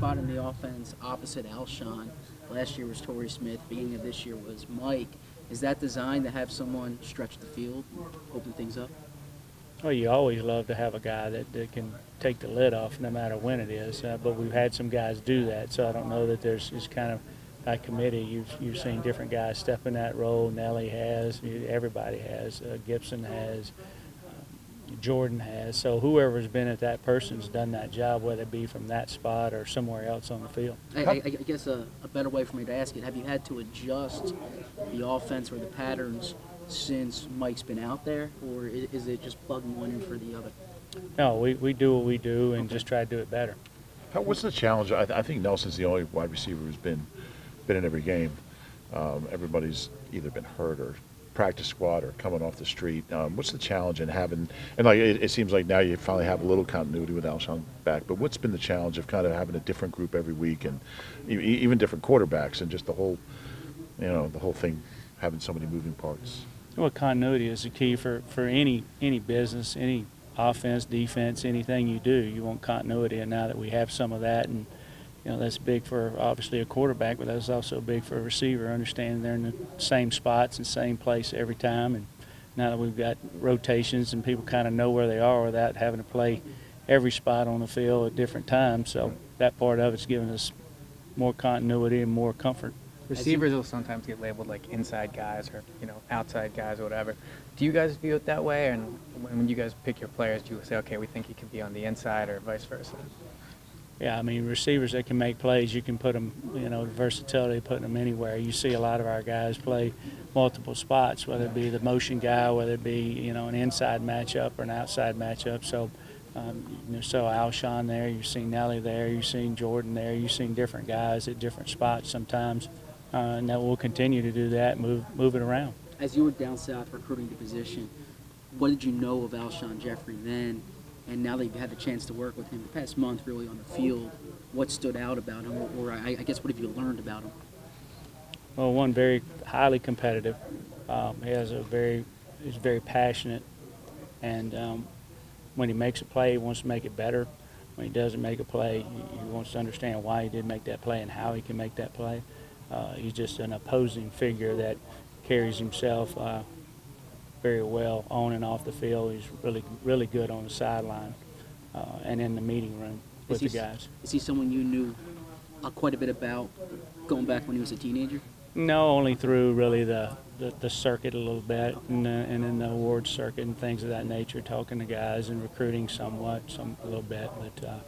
spot in the offense opposite Alshon. Last year was Torrey Smith. Beginning of this year was Mike. Is that designed to have someone stretch the field, open things up? Well, you always love to have a guy that can take the lid off no matter when it is, but we've had some guys do that, so I don't know that there's just kind of by committee. You've seen different guys step in that role. Nelly has, everybody has, Gibson has, Jordan has. So whoever's been at that person's done that job, whether it be from that spot or somewhere else on the field. I guess a better way for me to ask it, have you had to adjust the offense or the patterns since Mike's been out there, or is it just plugging one in for the other? No, we do what we do and just try to do it better. What's the challenge? I think Nelson's the only wide receiver who's been in every game. Everybody's either been hurt or practice squad or coming off the street. What's the challenge in having, and like it seems like now you finally have a little continuity with Alshon back, but what's been the challenge of kind of having a different group every week and even different quarterbacks and just the whole thing, having so many moving parts? Well, continuity is the key for any business, any offense, defense, anything you do. You want continuity, and now that we have some of that, and that's big for obviously a quarterback, but that's also big for a receiver, understanding they're in the same spots and same place every time. And now that we've got rotations and people kind of know where they are without having to play every spot on the field at different times, so that part of it's given us more continuity and more comfort. Receivers will sometimes get labeled like inside guys or outside guys or whatever. Do you guys view it that way? And when you guys pick your players, do you say, okay, we think he could be on the inside, or vice versa? Yeah, I mean, receivers that can make plays, you can put them, versatility, putting them anywhere. You see a lot of our guys play multiple spots, whether it be the motion guy, whether it be, an inside matchup or an outside matchup. So, so Alshon there, you've seen Nelly there, you've seen Jordan there, you've seen different guys at different spots sometimes. And that we'll continue to do that, move it around. As you were down south recruiting the position, what did you know of Alshon Jeffery then? And now that you've had the chance to work with him the past month really on the field, what stood out about him, or I guess what have you learned about him? Well, one, very highly competitive. He's very passionate, and when he makes a play, he wants to make it better. When he doesn't make a play, he wants to understand why he did make that play and how he can make that play. He's just an opposing figure that carries himself very well on and off the field. He's really good on the sideline and in the meeting room with the guys. Is he someone you knew quite a bit about going back when he was a teenager? No, only through really the circuit a little bit and in the awards circuit and things of that nature, talking to guys and recruiting a little bit, but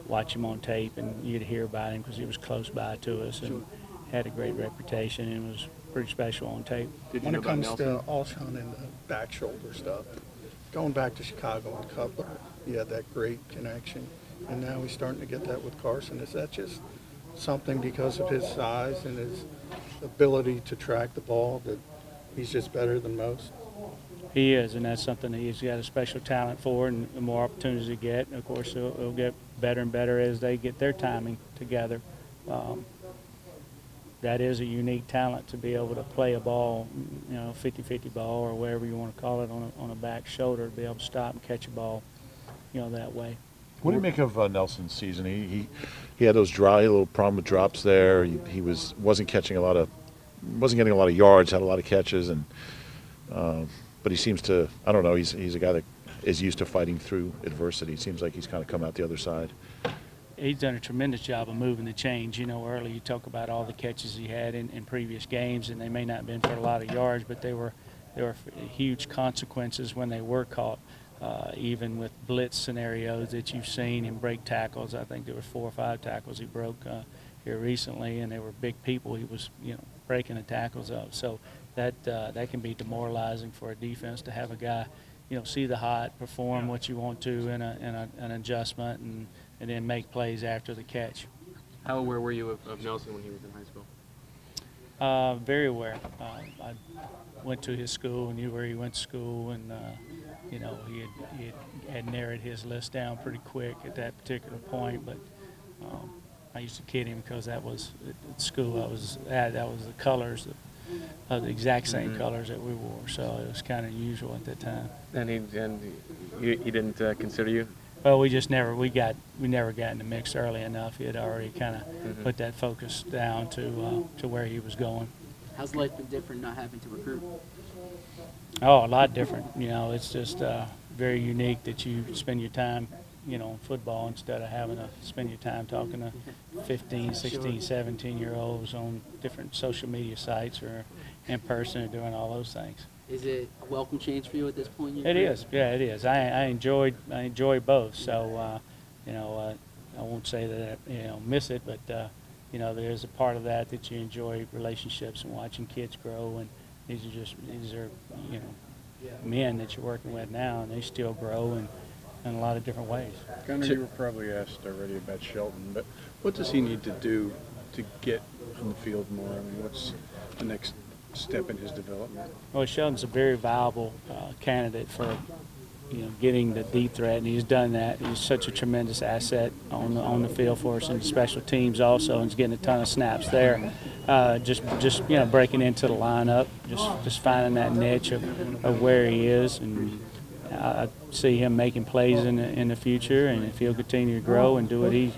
watch him on tape and you'd hear about him because he was close by to us and had a great reputation and was pretty special on tape. When it comes to Alshon and the back shoulder stuff, going back to Chicago and Cutler, he had that great connection, and now he's starting to get that with Carson. Is that just something because of his size and his ability to track the ball that he's just better than most? He is, and that's something that he's got a special talent for, and the more opportunities he get, of course, he'll get better and better as they get their timing together. That is a unique talent to be able to play a ball, 50-50 ball or whatever you want to call it on a back shoulder, to be able to stop and catch a ball, that way. What do you make of Nelson's season? He had those little problem with drops there. He wasn't getting a lot of yards, had a lot of catches, and but he seems to, I don't know, he's a guy that is used to fighting through adversity. It seems like he's kind of come out the other side. He's done a tremendous job of moving the chains. Earlier you talk about all the catches he had in previous games, and they may not have been for a lot of yards, but they were huge consequences when they were caught. Even with blitz scenarios that you've seen him break tackles. I think there were 4 or 5 tackles he broke here recently, and they were big people. He was, breaking the tackles up. So that can be demoralizing for a defense to have a guy, see the hot, perform what you want to in an adjustment, and then make plays after the catch. How aware were you of Nelson when he was in high school? Very aware. I went to his school, knew where he went to school, and he had narrowed his list down pretty quick at that particular point. But I used to kid him because that was at school I was at. That was the colors of the exact same colors that we wore, so it was kind of unusual at that time. And he didn't consider you? Well, we never got in the mix early enough. He had already kind of put that focus down to where he was going. How's life been different not having to recruit? Oh, a lot different. It's just very unique that you spend your time, in football instead of having to spend your time talking to 15, 16, 17-year-olds on different social media sites or in person or doing all those things. Is it a welcome change for you at this point in your It career? is. Yeah, it is. I enjoy both. So, I won't say that I miss it, but there's a part of that you enjoy relationships and watching kids grow, and these are men that you're working with now, and they still grow in a lot of different ways. Gunter, you were probably asked already about Sheldon, but what does he need to do to get on the field more? I mean, what's the next step in his development? Well, Sheldon's a very viable candidate for getting the deep threat, and he's done that. He's such a tremendous asset on the field for us and special teams also, and he's getting a ton of snaps there. Just breaking into the lineup, just finding that niche of where he is, and I see him making plays in the future, and if he'll continue to grow and do what he's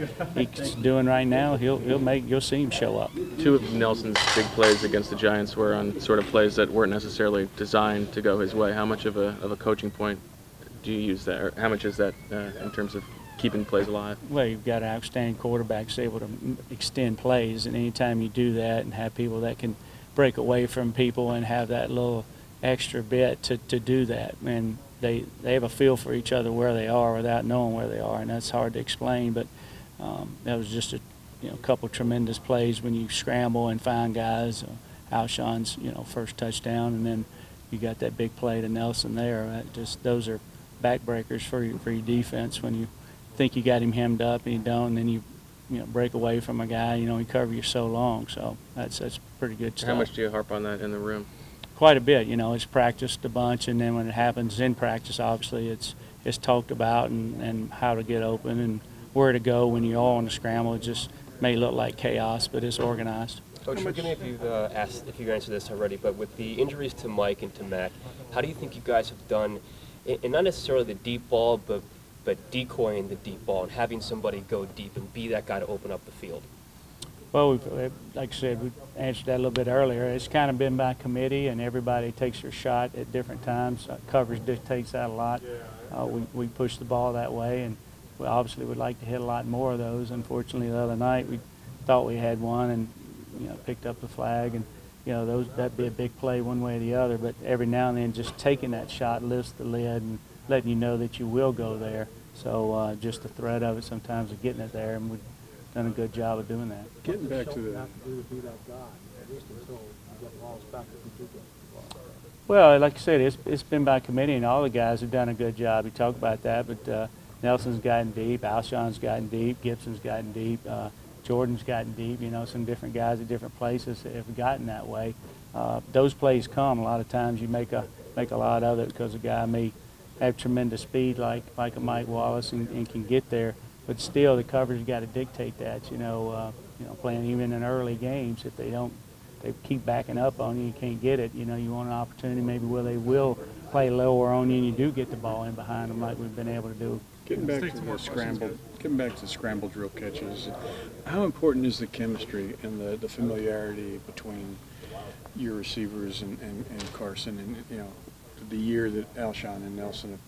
doing right now, you'll see him show up. Two of Nelson's big plays against the Giants were on sort of plays that weren't necessarily designed to go his way. How much of a coaching point do you use that, or how much is that in terms of keeping plays alive? Well, you've got outstanding quarterbacks able to extend plays, and anytime you do that and have people that can break away from people and have that little extra bit to do that, and they have a feel for each other where they are without knowing where they are, and that's hard to explain. But that was just a couple tremendous plays when you scramble and find guys. Alshon's first touchdown, and then you got that big play to Nelson there. Those are backbreakers for your defense when you think you got him hemmed up and you don't, and then you break away from a guy. He cover you so long, so that's pretty good stuff. How much do you harp on that in the room? Quite a bit. It's practiced a bunch, and then when it happens in practice, obviously it's talked about and how to get open and where to go when you're all on the scramble. It just may look like chaos, but it's organized. Coach, forgive me if you've answered this already, but with the injuries to Mike and to Mac, how do you think you guys have done, and not necessarily the deep ball, but decoying the deep ball and having somebody go deep and be that guy to open up the field? Well, like I said, we answered that a little bit earlier. It's kind of been by committee, and everybody takes their shot at different times. Coverage dictates that a lot. We push the ball that way, and we obviously would like to hit a lot more of those. Unfortunately, the other night we thought we had one and picked up the flag, and that'd be a big play one way or the other. But every now and then, just taking that shot lifts the lid and letting you know that you will go there. So just the threat of it sometimes of getting it there, and we've done a good job of doing that. Getting back to the Well, like I said, it's been by committee, and all the guys have done a good job. You talk about that, but Nelson's gotten deep, Alshon's gotten deep, Gibson's gotten deep, Jordan's gotten deep. Some different guys at different places have gotten that way. Those plays come. A lot of times you make a lot of it because a guy may have tremendous speed like a Mike Wallace and can get there. But still, the coverage got to dictate that. Playing even in early games, if they keep backing up on you, you can't get it. You want an opportunity maybe where they will play lower on you, and you do get the ball in behind them, like we've been able to do. Getting back to the scramble drill catches, how important is the chemistry and the familiarity between your receivers and Carson, and the year that Alshon and Nelson have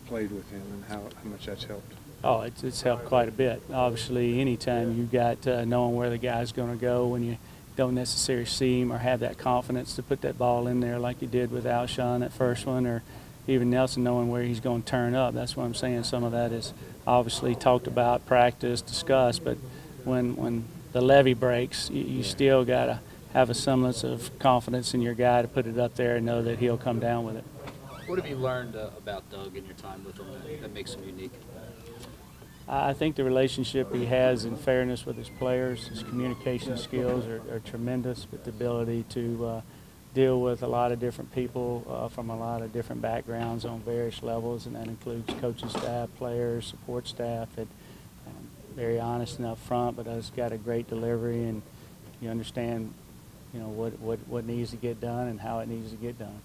played with him, and how much that's helped? Oh, it's helped quite a bit. Obviously, anytime you got knowing where the guy's going to go when you don't necessarily see him or have that confidence to put that ball in there like you did with Alshon, that first one, or even Nelson knowing where he's going to turn up. That's what I'm saying. Some of that is obviously talked about, practiced, discussed, but when the levee breaks, you still got to have a semblance of confidence in your guy to put it up there and know that he'll come down with it. What have you learned about Doug in your time with him that makes him unique? I think the relationship he has in fairness with his players, his communication skills are tremendous, but the ability to deal with a lot of different people from a lot of different backgrounds on various levels, and that includes coaching staff, players, support staff, that very honest and upfront, but has got a great delivery, and you understand what needs to get done and how it needs to get done.